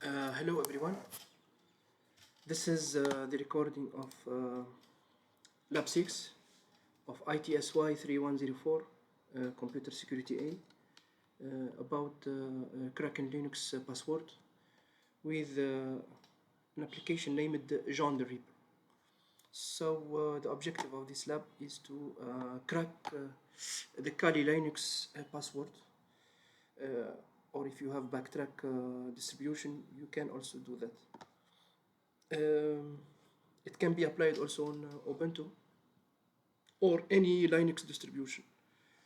Hello everyone. This is the recording of Lab 6 of ITSY3104 Computer Security A about cracking Linux password with an application named John the Reaper. So the objective of this lab is to crack the Kali Linux password, or if you have backtrack distribution, you can also do that. It can be applied also on Ubuntu or any Linux distribution.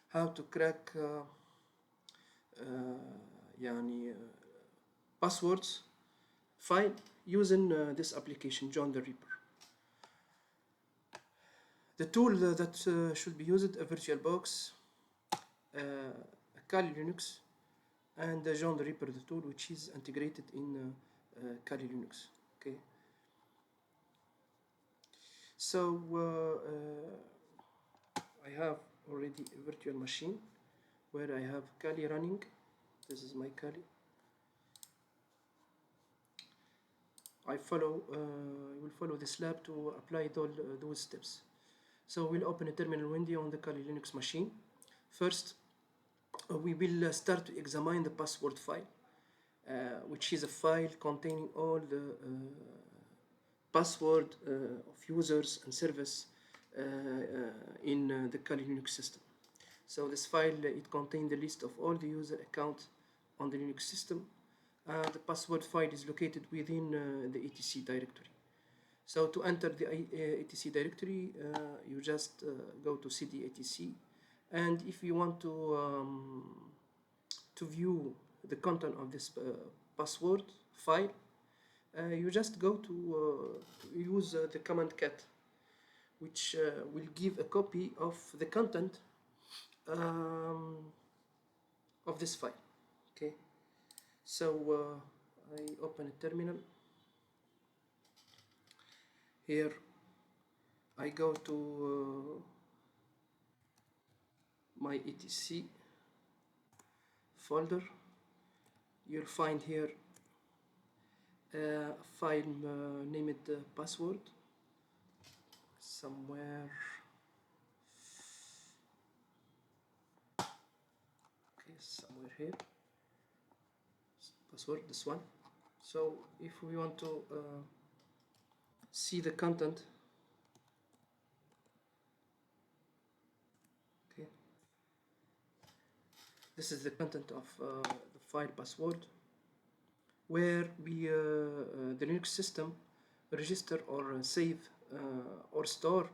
How to crack passwords file using this application, John the Reaper. The tool that should be used: a VirtualBox, a Kali Linux, and John the Reaper, the tool which is integrated in Kali Linux. Okay. So I have already a virtual machine where I have Kali running. This is my Kali. I will follow this lab to apply those steps. So we'll open a terminal window on the Kali Linux machine. First, we will start to examine the password file, which is a file containing all the password of users and service in the Kali Linux system. So this file, it contains the list of all the user accounts on the Linux system. The password file is located within the etc directory. So to enter the etc directory, you just go to cd etc, and if you want to view the content of this password file, you just go to use the command cat, which will give a copy of the content of this file. Okay, so I open a terminal. Here I go to my etc folder. You'll find here a file named password somewhere. Okay, somewhere here. Password, this one. So if we want to see the content, okay, this is the content of the file password, where we the Linux system register or save or store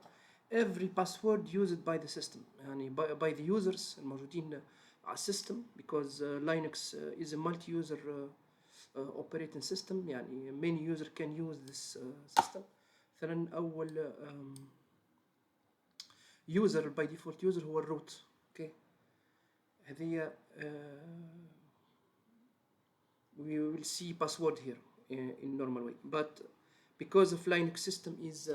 every password used by the system, يعني by the users الموجودين على السيستم, because Linux is a multi-user operating system. يعني many user can use this system. مثلا أول user by default user هو الروت. okay, هذه we will see password here in normal way, but because of Linux system is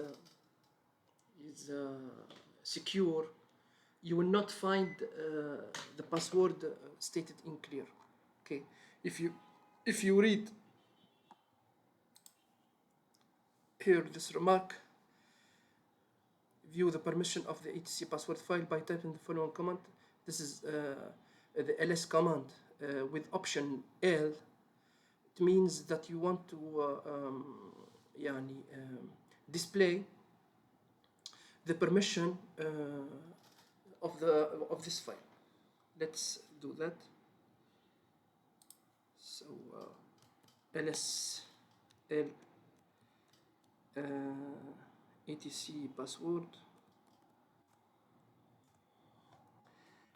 secure, you will not find the password stated in clear. Okay, if you read here this remark, view the permission of the etc password file by typing the following command. This is the ls command with option L. It means that you want to display the permission of this file. Let's do that. So ls l etc password.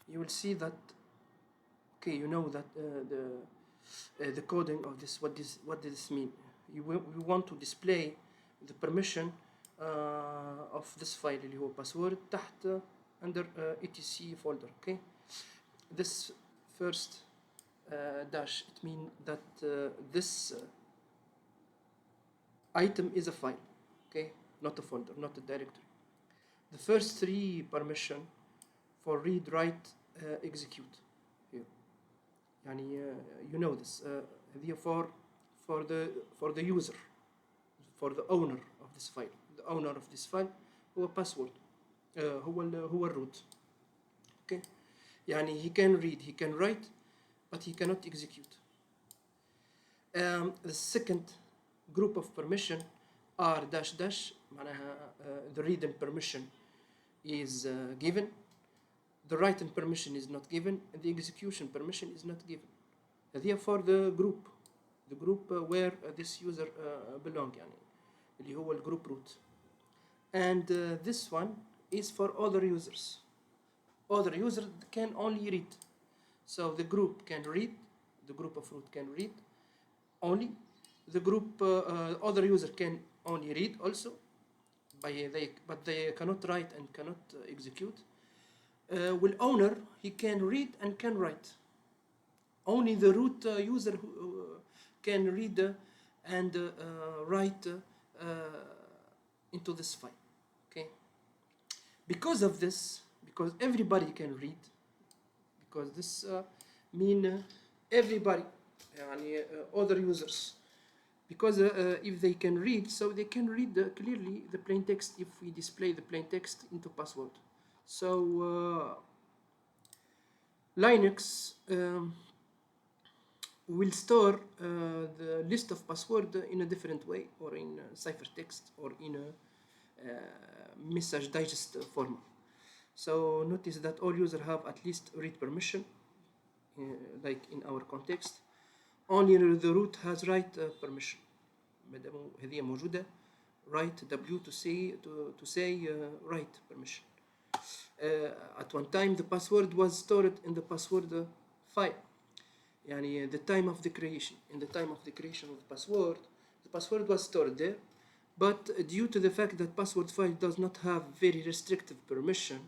You will see that, okay, you know that the coding of this, what does this mean? We want to display the permission of this file اللي هو password تحت under etc folder. Okay, this first dash, it means that this item is a file, okay, not a folder, not a directory. The first three permission for read, write, execute here. يعني you know this. هذه for the user, for the owner of this file. The owner of this file هو password هو الروت. Okay, يعني he can read, he can write, but he cannot execute. The second group of permission are dash dash معناها the reading permission is given, the writing permission is not given, and the execution permission is not given. Therefore the group where this user belong يعني اللي هو الجروب root. And this one is for other users. Other users can only read. So the group can read, the group of root can read only. The group other user can only read also, but they cannot write and cannot execute. Will owner, he can read and can write. Only the root user who can read and write into this file. Okay. Because of this, because everybody can read, because this mean everybody, يعني other users, because if they can read, so they can read clearly the plain text if we display the plain text into password. So Linux will store the list of password in a different way, or in ciphertext, or in a message digest format. So notice that all users have at least read permission, like in our context. Only the root has write permission. مادام هذه موجودة write W to say write permission. At one time the password was stored in the password file. يعني the time of the creation. In the time of the creation of the password was stored there. But due to the fact that password file does not have very restrictive permission,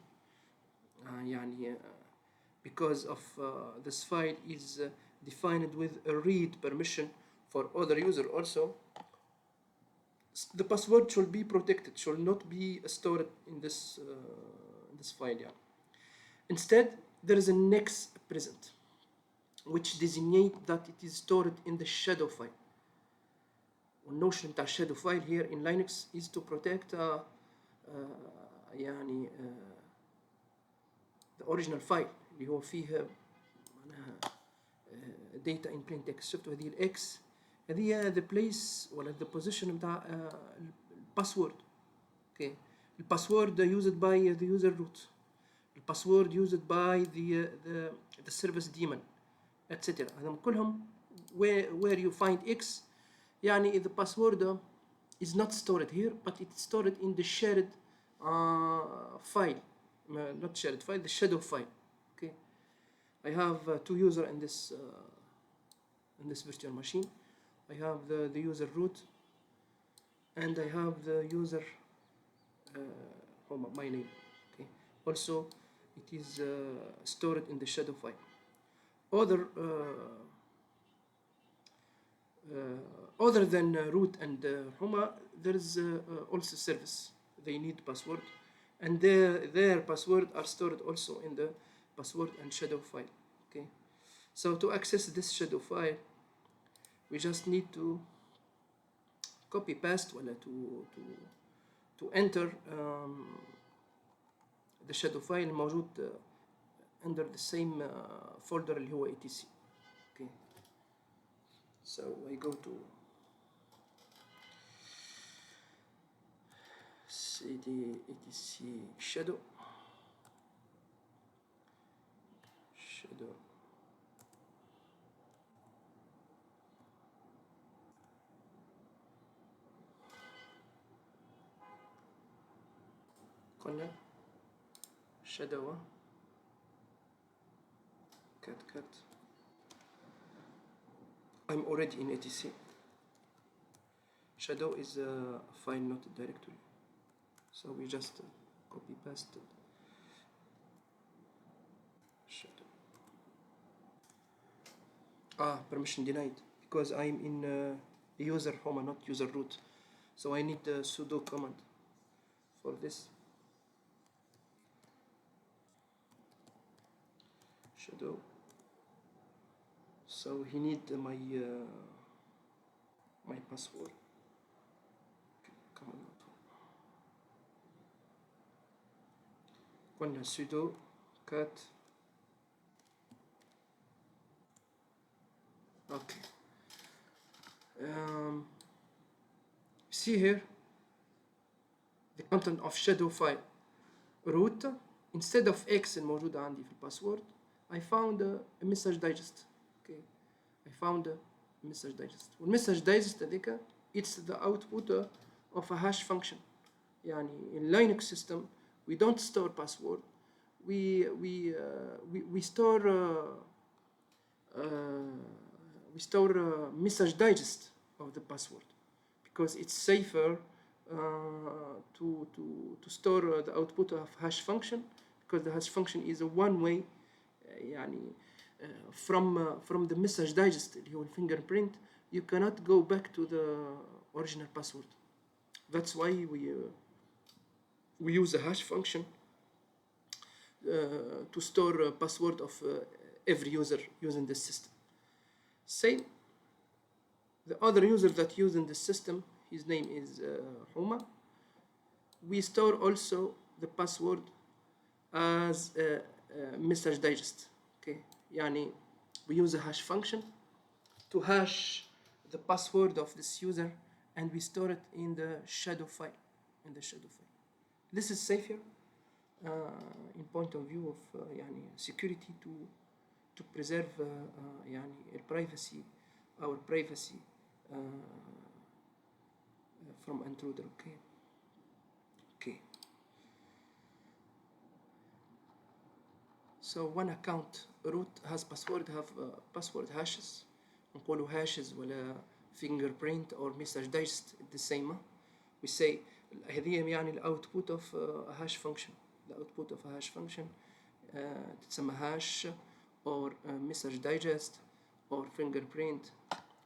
يعني because of this file is defined with a read permission for other user also, the password should be protected, should not be stored in this file. Yeah. Instead, there is an X present, which designate that it is stored in the shadow file. والnotion بتاع shadow file here in Linux is to protect يعني the original file اللي هو فيه معناها data in plain text. شفتوا هذه الإكس هذه the place ولا the position بتاع الباسورد. Okay, الباسورد used by the user root, الباسورد used by the service daemon, etc. هذهم كلهم where you find X يعني the password is not stored here, but it's stored in the shared file, not shared file, the shadow file. Okay, I have two users in this virtual machine. I have the user root, and I have the user my name. Okay, also it is stored in the shadow file. Other than root and Homa, there is also service. They need password, and their password are stored also in the password and shadow file. Okay, so to access this shadow file, we just need to copy paste ولا to enter the shadow file الموجود under the same folder اللي هو etc. Okay, so I go to cd etc shadow قلنا shadow cat. I'm already in etc. Shadow is a file, not a directory, so we just copy paste shadow. Permission denied because I'm in user home, not user root, so I need the sudo command for this. Shadow, so he need my my password. Come on. قلنا sudo cat. Okay. See here the content of shadow file root. Instead of X الموجودة عندي في الباسورد I found a message digest. Okay, I found a message digest. والmessage digest هذيك it's the output of a hash function. يعني in Linux system we don't store password. We store message digest of the password because it's safer to store the output of hash function, because the hash function is a one way يعني from the message digest اللي هو fingerprint you cannot go back to the original password. That's why we use a hash function to store a password of every user using this system. Same, the other user that using this system, his name is Huma. We store also the password as a message digest. Okay, يعني we use a hash function to hash the password of this user and we store it in the shadow file. This is safer in point of view of يعني security to preserve يعني privacy, our privacy from intruder. Okay. So one account root has password, have password hashes. نقولوا hashes ولا fingerprint or message digest the same. We say هذه يعني ال output of a hash function. The output of a hash function تسمى hash or message digest or fingerprint,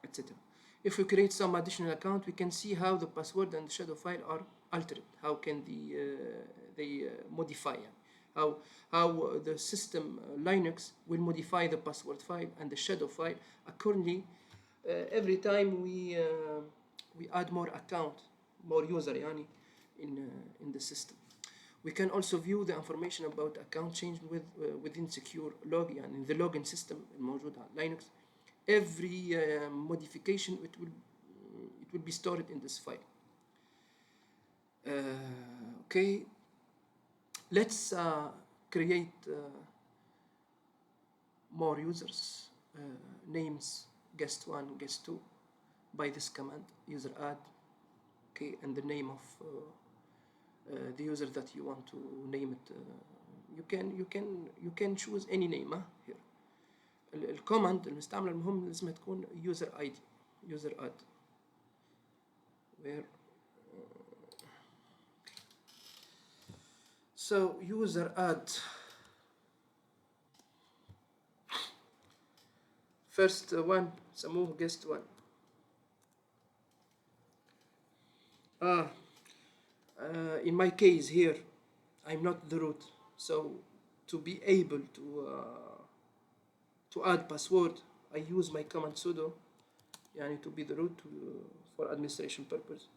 etc. If we create some additional account, we can see how the password and the shadow file are altered. How can they modify? How the system Linux will modify the password file and the shadow file accordingly every time we add more account, more user يعني in the system. We can also view the information about account change within secure log, يعني in the login system الموجود على Linux. Every modification it will be stored in this file. Okay, let's create more users, names guest1, guest2 by this command user add. Okay, and the name of the user that you want to name it. You can choose any name here. الكوماند المستعمل المهم لازم تكون user ID, user add, where so user add. First one سموه guest one. In my case here I'm not the root, so to be able to add password I use my command sudo يعني to be the root for administration purpose.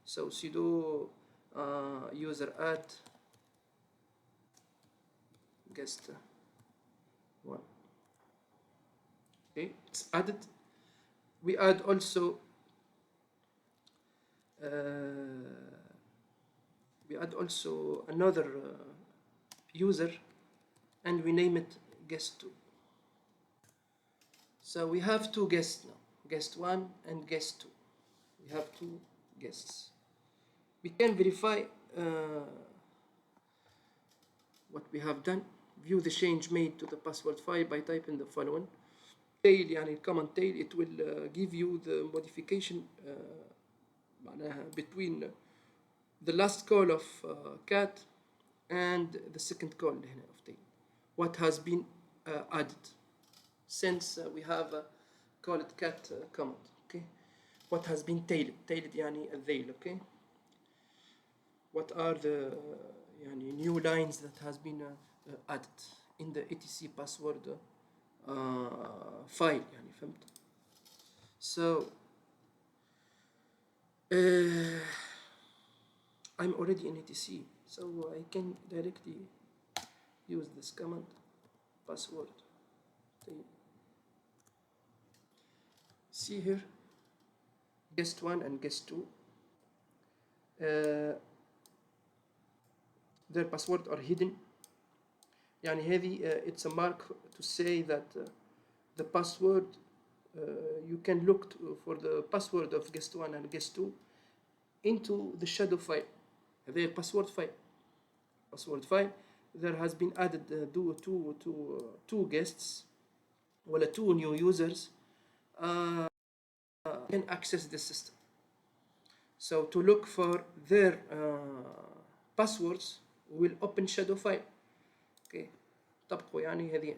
So sudo user add guest one. Okay, it's added. We add also another user and we name it guest2. So we have two guests now, guest 1 and guest 2. We have two guests. We can verify what we have done. View the change made to the password file by typing the following. Tail, يعني command tail, it will give you the modification between the last call of cat and the second call of tail. What has been added since we have call it cat command. Okay, what has been tailed يعني الذيل. Okay, what are the يعني new lines that has been added in the etc password file يعني فهمت. So Uh, I'm already in etc, so I can directly use this command password. See here, guest 1 and guest 2, their password are hidden. يعني هذه it's a mark to say that the password you can look for the password of guest 1 and guest 2 into the shadow file. their password file there has been added two guests ولا two new users can access the system. So to look for their passwords we'll open shadow file. Okay, طبقوا يعني هذه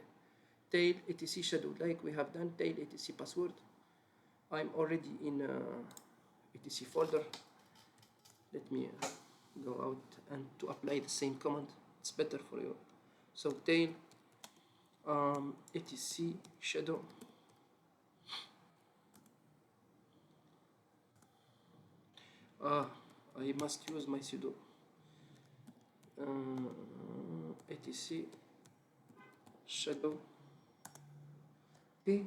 tail etc shadow like we have done tail etc password. I'm already in etc folder. Let me go out and to apply the same command, it's better for you. So tail etc shadow I must use my sudo etc shadow. Okay,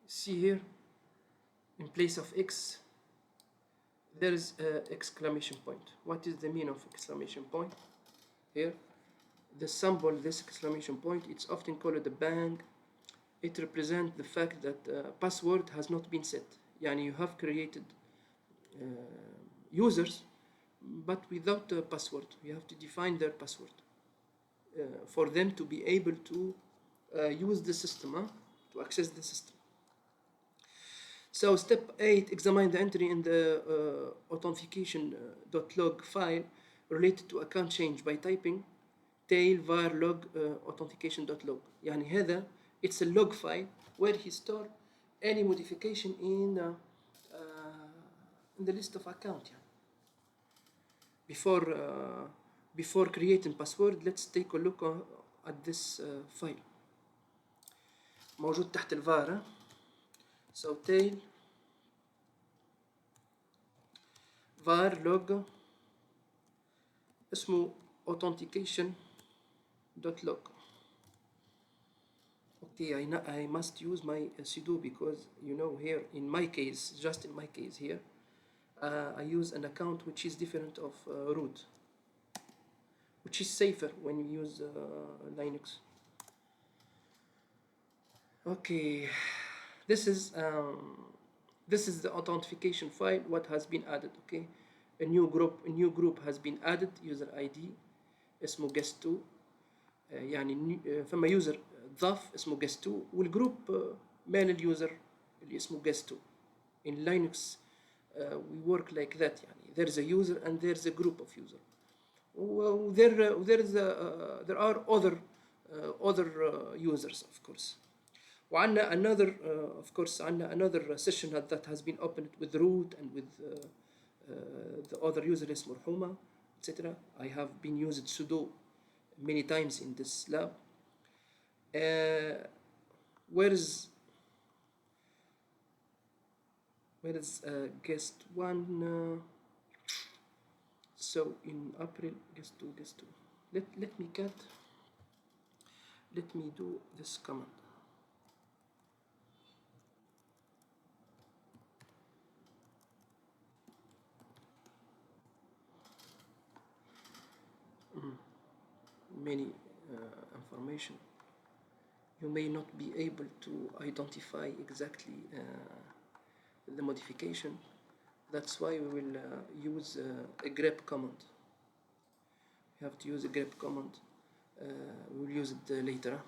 see here in place of x there is an exclamation point. What is the meaning of exclamation point? Here the symbol, this exclamation point, it's often called a bang. It represents the fact that password has not been set. Yani you have created users but without a password. You have to define their password for them to be able to use the system, to access the system. So step 8, examine the entry in the authentication.log file related to account change by typing tail var log authentication.log. يعني هذا it's a log file where he store any modification in the list of account. يعني. Before creating password, let's take a look at this file. موجود تحت الفار. So tail var log اسمه authentication.log. Okay, I must use my sudo because you know here in my case, just in my case here, I use an account which is different of root, which is safer when you use Linux. Okay, this is the authentication file. What has been added? Okay, a new group has been added. User ID اسمه guest 2. يعني فما user ضاف اسمه guest 2 والجروب مال اليوزر اللي اسمه guest 2. In Linux we work like that. يعني there is a user and there is a group of user. There are other users of course. وعندنا another of course عندنا another session that has been opened with root and with the other user اسمه مرحومة etc. I have been used sudo many times in this lab. Where is guest 1? So in April, guest 2. Let me do this command. Many information. You may not be able to identify exactly the modification. That's why we will use a grep command. You have to use a grep command. We'll use it later.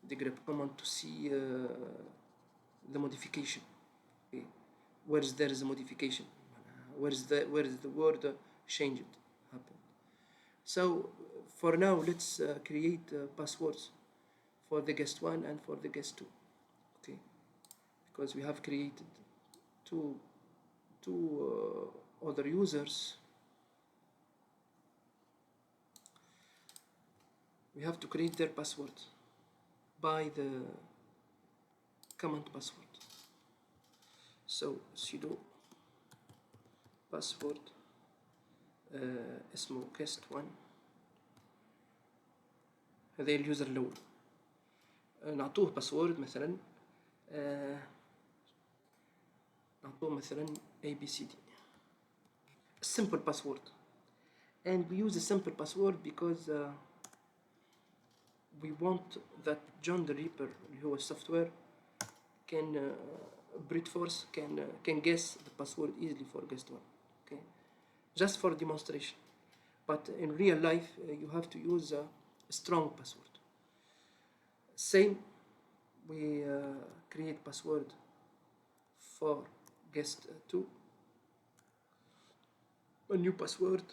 The grep command to see the modification. Okay. Where is there is a modification? Where is the word changed happened? So for now, let's create passwords for the guest 1 and for the guest 2. Okay, because we have created two other users. We have to create their password by the command password. So sudo باسورد اسمه guest 1. هذا اليوزر الأول. نعطوه باسورد مثلا، نعطوه مثلا ABCD, simple password, and we use a simple password because we want that John the Reaper اللي هو software can brute force can guess the password easily for guest 1. Okay, just for demonstration, but in real life you have to use a strong password. Same, we create password for guest 2, a new password.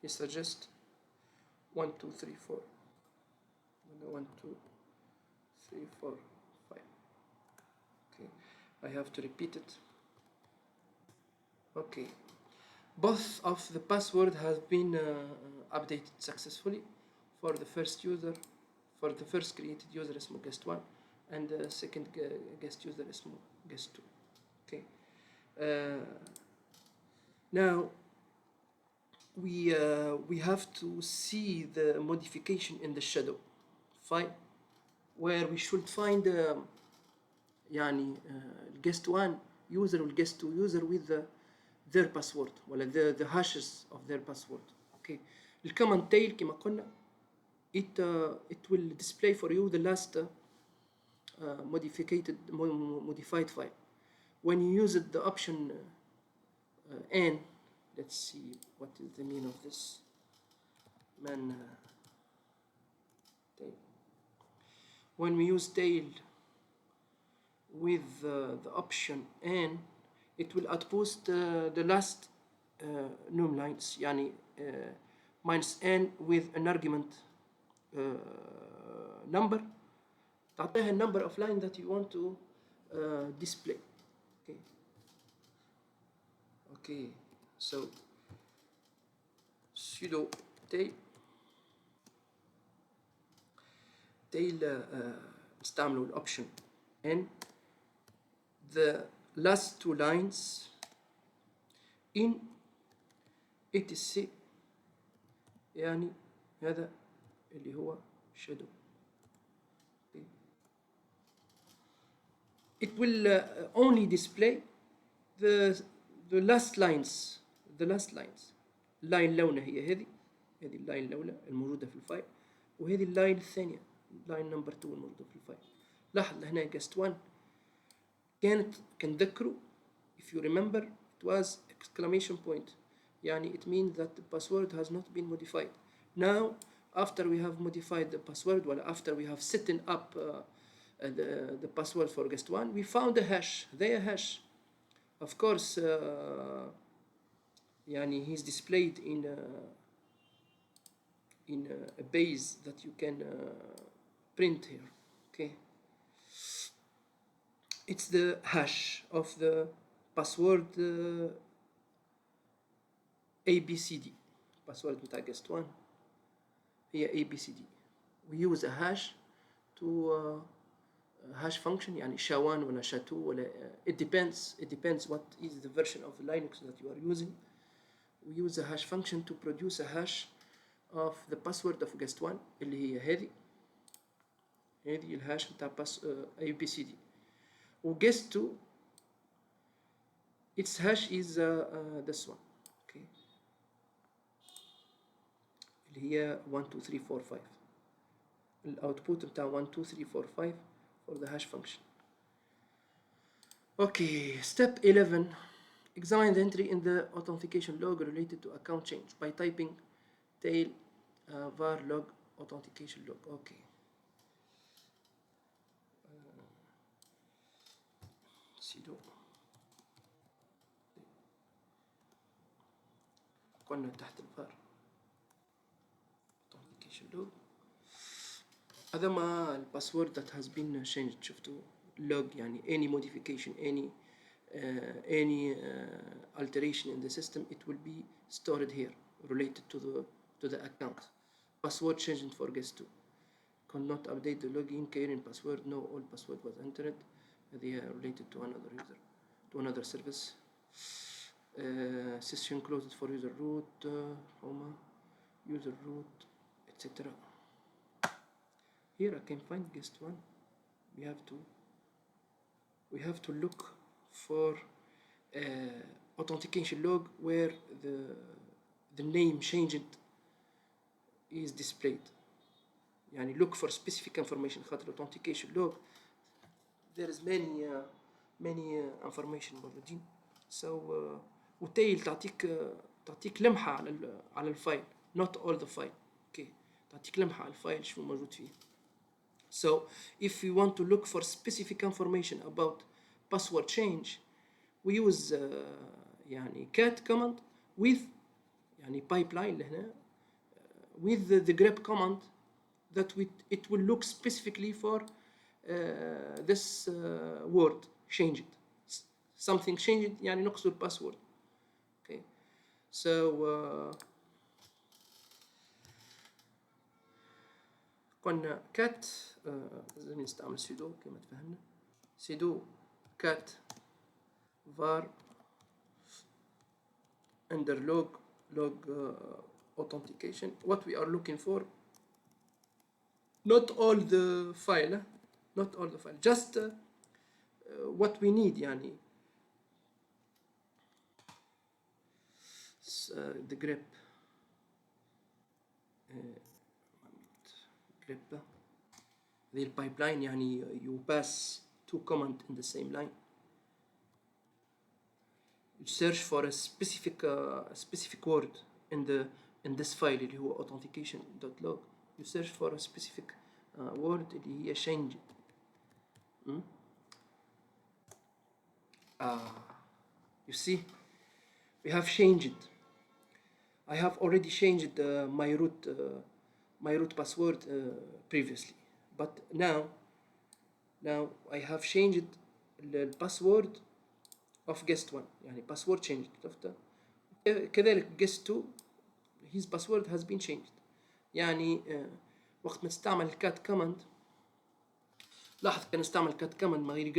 He suggests 1 2 3 4 1 2 3 4 5. Okay, I have to repeat it. Okay, both of the password has been updated successfully for the first user, for the first created user اسمه guest 1, and the second guest user اسمه guest 2. Okay, now we have to see the modification in the shadow file where we should find يعني guest 1 user وال guest 2 user with their password ولا the hashes of their password. Okay, the command tail كما قلنا it will display for you the last modified file. When you use the option n, let's see what is the meaning of this man tail. When we use tail with the option n, it will outpost the last num lines يعني minus n with an argument number. تعطيها number of line that you want to display. Okay, so sudo tail نستعملوا الأوبشن n, the last two lines in ITSY يعني هذا اللي هو shadow. Okay. It will only display the last lines. لاين الأولى هي هذه اللاين الأولى الموجودة في الفايل، وهذه اللاين الثانية لاين نمبر 2 الموجودة في الفايل. لاحظ هنا guest 1 كنذكروا if you remember it was exclamation point يعني it means that the password has not been modified. Now after we have modified the password or after we have set up the password for guest 1, we found a hash. Their hash, of course, يعني he's displayed in a base that you can print here. Okay, it's the hash of the password ABCD. password بتاع guest 1 هي ABCD. we use a hash to hash function يعني SHA-1 ولا SHA-2 ولا it depends what is the version of Linux that you are using. We use a hash function to produce a hash of the password of guest 1 اللي هي هذه الهاش بتاع ABCD. و guest 2 its hash is this one. Okay, اللي هي 1 2 3 4 5. الاوتبوت بتاع 1 2 3 4 5 for the hash function. Okay, step 11, examine the entry in the authentication log related to account change by typing tail var log authentication log. Okay, sudo قلنا تحت الفار authentication log. هذا ما الباسورد that has been changed. شفتوا log يعني any modification, any alteration in the system, it will be stored here related to the account. Password changed for guest 2. Cannot update the login current password. No, all password was entered. They are related to another user, to another service. session closed for user root, user root, etc. Here I can find guest one. We have to look for authentication log where the name changed is displayed. يعني look for specific information. خاطر authentication log there is many information موجودين. So وتايل تعطيك لمحة على الفايل, not all the file. Okay, تعطيك لمحة على الفايل شو موجود فيه. So if we want to look for specific information about password change, we use يعني cat command with يعني pipeline لهنا with the grep command that it will look specifically for this word changed. Something changed يعني نقصد password. Okay, so قلنا cat لازم نستعمل sudo كما تفهمنا. sudo cat var under log authentication. What we are looking for, not all the file, just what we need يعني the grep the pipeline يعني you pass two commands in the same line. You search for a specific word in this file اللي هو authentication.log. You search for a specific word اللي هي changed. You see, we have changed. I have already changed my root password previously, but now I have changed the password of guest 1 يعني password changed. كذلك guest 2 his password has been changed. يعني وقت ما تستعمل الكات كوماند, لاحظ كان نستعمل كات كوماند من غير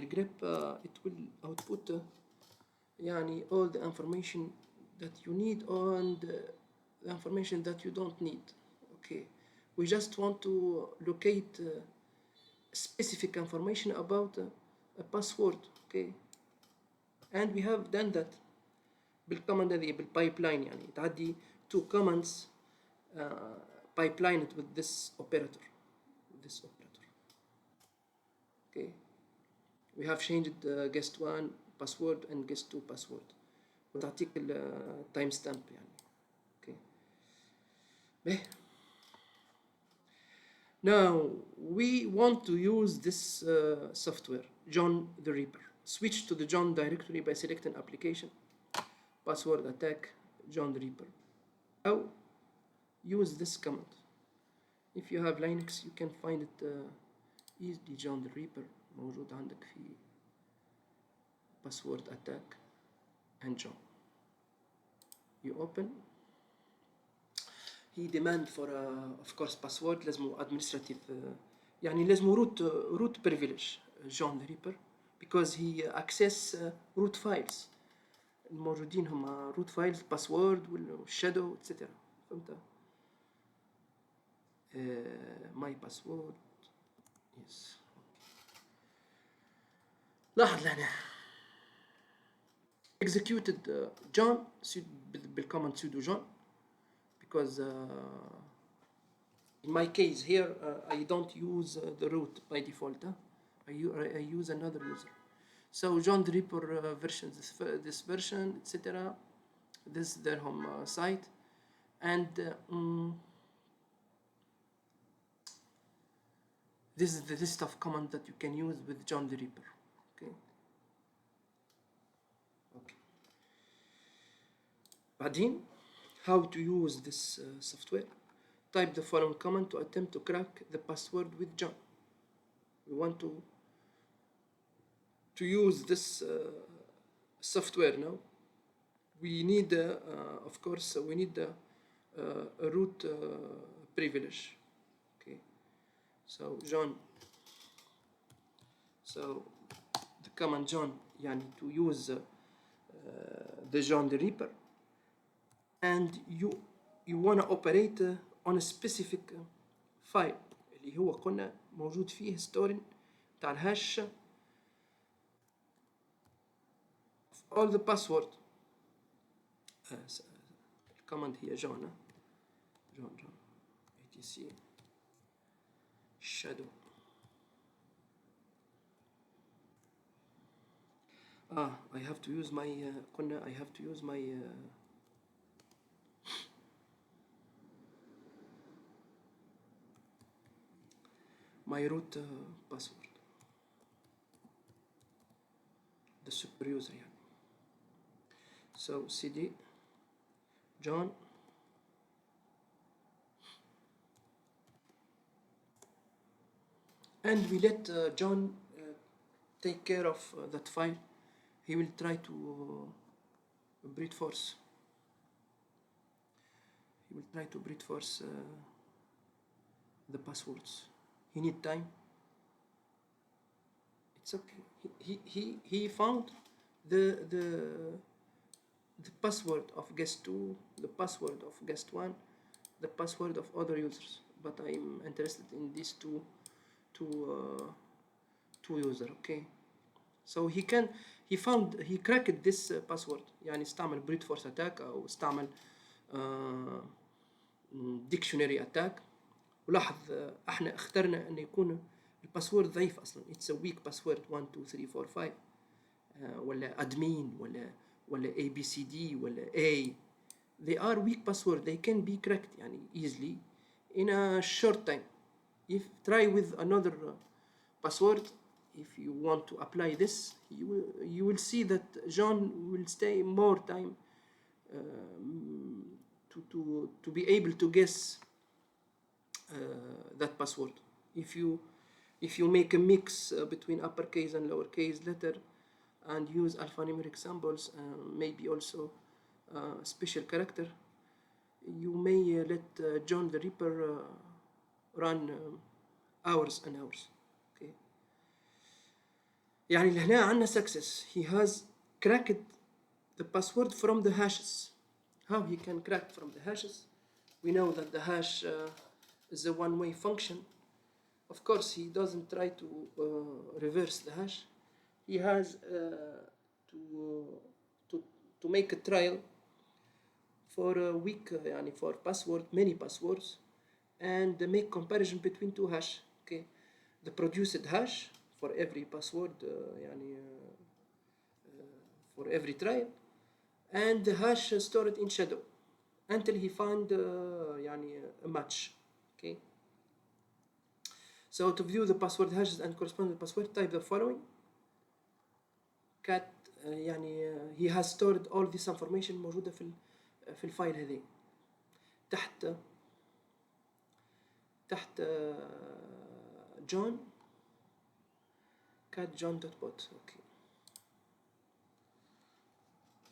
grep it will output يعني all the information that you need and the information that you don't need. Okay, we just want to locate specific information about a password. Okay, and we have done that بالcommand هذه بالpipeline يعني تعدي two commands pipelined with this operator. Okay, we have changed guest 1 password and guest 2 password وتعطيك time stamp يعني. Okay, now we want to use this software John the Reaper. Switch to the John directory by selecting application, password attack, John the Reaper. أو use this command. If you have Linux you can find it easily. John the Reaper موجود عندك في password attack and John. You open. He demand for of course password لازمه administrative يعني لازمه root privilege John the Reaper because he access root files. الموجودين هما root files password والshadow etc. فهمت؟ my password yes. لاحظ لهنا executed John بالcommand sudo John because in my case here I don't use the root by default. I use another user. So John the Reaper version, this version, etc. This is their home site, and this is the list of commands that you can use with John the Reaper. Okay. بعدين, how to use this software? Type the following command to attempt to crack the password with John. We want to use this software now. We need, of course, we need a root privilege. Okay, so John. So the command John يعني to use the John the Reaper, and you wanna operate on a specific file اللي هو قلنا موجود فيه ستورين بتاع الهاش of all the password. الكوماند هي جون etc shadow. I have to use my قلنا I have to use my my root password, the super user يعني. So cd John and we let John take care of that file. He will try to brute force. He will try to brute force the passwords. He need time. It's okay. He found the password of guest 2, the password of guest 1, the password of other users. But I'm interested in these two users. Okay. So he cracked this password. يعني استعمل brute force attack أو استعمل dictionary attack. ولاحظ احنا اخترنا ان يكون الباسورد ضعيف اصلا. It's a weak password 1 2 3 4 5 ولا admin ولا ABCD ولا A. They are weak password. They can be cracked يعني easily in a short time. If try with another password, if you want to apply this, you will see that John will stay more time to be able to guess that password. If you make a mix between uppercase and lowercase letter and use alphanumeric symbols, maybe also special character, you may let John the Reaper run hours and hours. Okay. يعني لهنا عندنا success. He has cracked the password from the hashes. How he can crack from the hashes? We know that the hash is a one-way function. Of course, he doesn't try to reverse the hash. He has to make a trial for a week, for password, many passwords, and make comparison between two hash. Okay, the produced hash for every password, for every trial, and the hash stored in shadow until he found a match. Okay. So to view the password hashes and corresponding password, type the following. cat he has stored all this information موجودة في الفايل هذه. تحت John cat john.bot. Okay.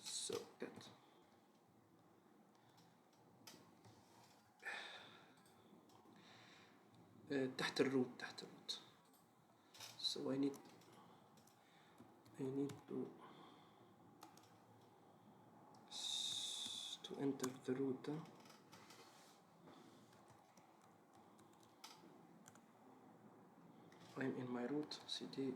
So cat تحت الروت. So I need to enter the root. I'm in my root cd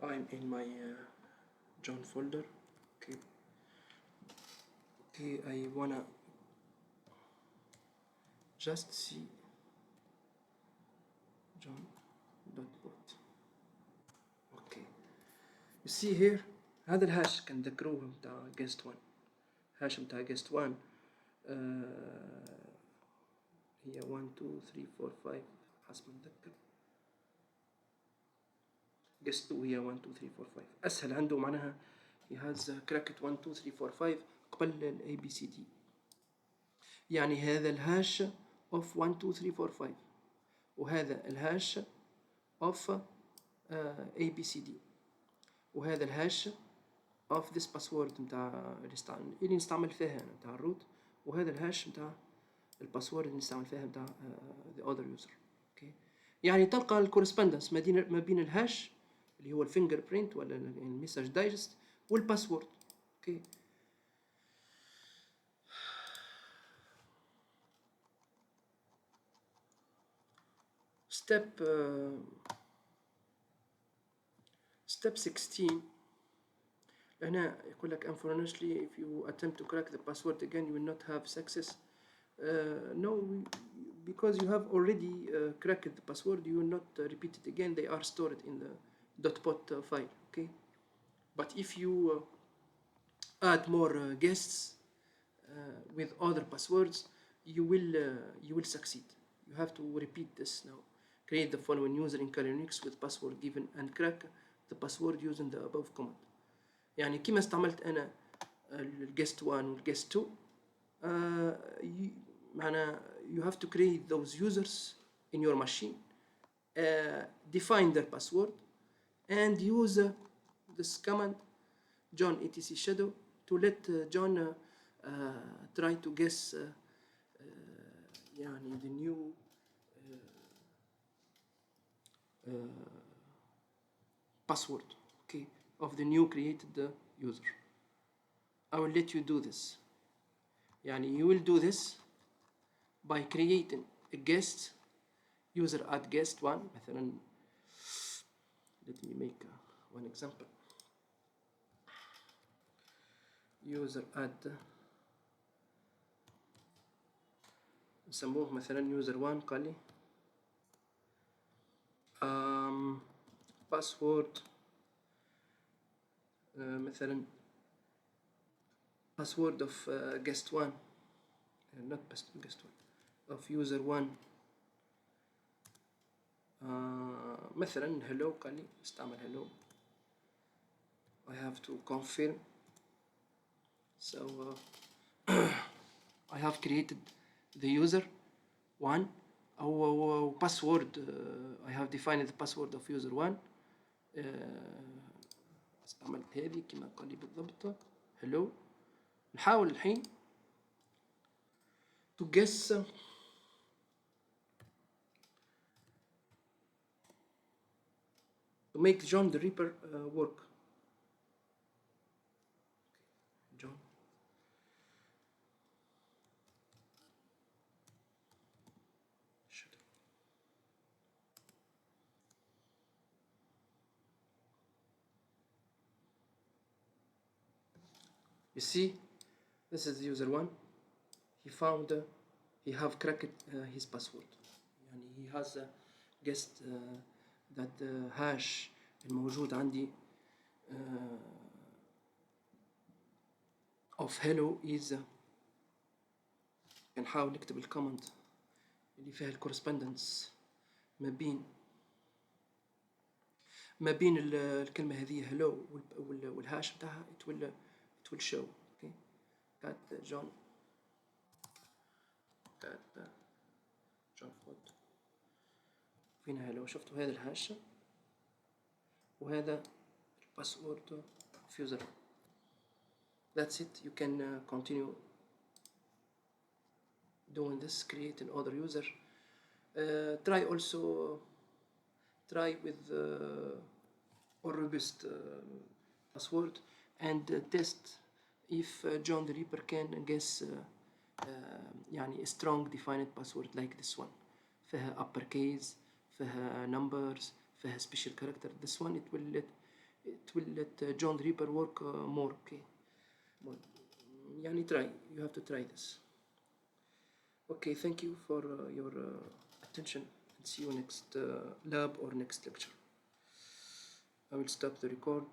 I'm in my John folder. Okay. I wanna just see John.bot. Okay. You see here هذا الهاش كان ذكروه متاع guest 1. هاش متاع guest 1 هي 1 2 3 4 5 حسب ما نتذكر. guest 2 هي 1 2 3 4 5. أسهل عنده معناها he has cracked 1 2 3 4 5 قبل ال ABCD. يعني هذا الهاش of 1 2 3 4 5 وهذا الهاش of ABCD وهذا الهاش of this password متاع اللي نستعمل فيها متاع الروت وهذا الهاش متاع الباسورد اللي نستعمل فيها متاع the other user. اوكي يعني تلقى الكورسبوندنس ما بين الهاش اللي هو الفينجر برينت ولا الميساج دايجست والباسورد. اوكي step 16 هنا يقول لك unfortunately if you attempt to crack the password again you will not have success. No, because you have already cracked the password you will not repeat it again. They are stored in the .pot file. Okay, but if you add more guests with other passwords you will succeed. You have to repeat this now. Create the following user in Kali Linux with password given and crack the password using the above command. يعني كما استعملت أنا الجست 1 والجست 2 معنى you have to create those users in your machine, define their password and use this command John etc shadow to let John try to guess يعني the new password, okay, of the new created user. I will let you do this. يعني you will do this by creating a guest user add guest 1 مثلا. let me make one example. user add نسموه مثلا user 1 قال لي password مثلا password of guest 1 not guest 1 of user 1 مثلا hello قال لي استعمل hello. I have to confirm. So I have created the user 1 أو password. I have defined the password of user 1. استعملت هذه كما قال لي بالضبط hello. نحاول الحين to guess to make John the Reaper work. John you see this is user 1. he found he have cracked his password. يعني he has guessed that the hash الموجود عندي of hello is نحاول نكتب الكومنت اللي فيها الكورسبوندنس ما بين الكلمة هذه hello والهاش بتاعها it will show. okay got John فود فين hello. شفتوا هذا الهاش وهذا الباسورد of user. That's it. You can continue doing this, create another user. Try with or robust password and test if John the Reaper can guess يعني a strong defined password like this one. فيها uppercase, فيها numbers, فيها special character. This one it will let John the Reaper work more. Okay. يعني try. You have to try this. Okay, thank you for your attention and see you next lab or next lecture. I will stop the record.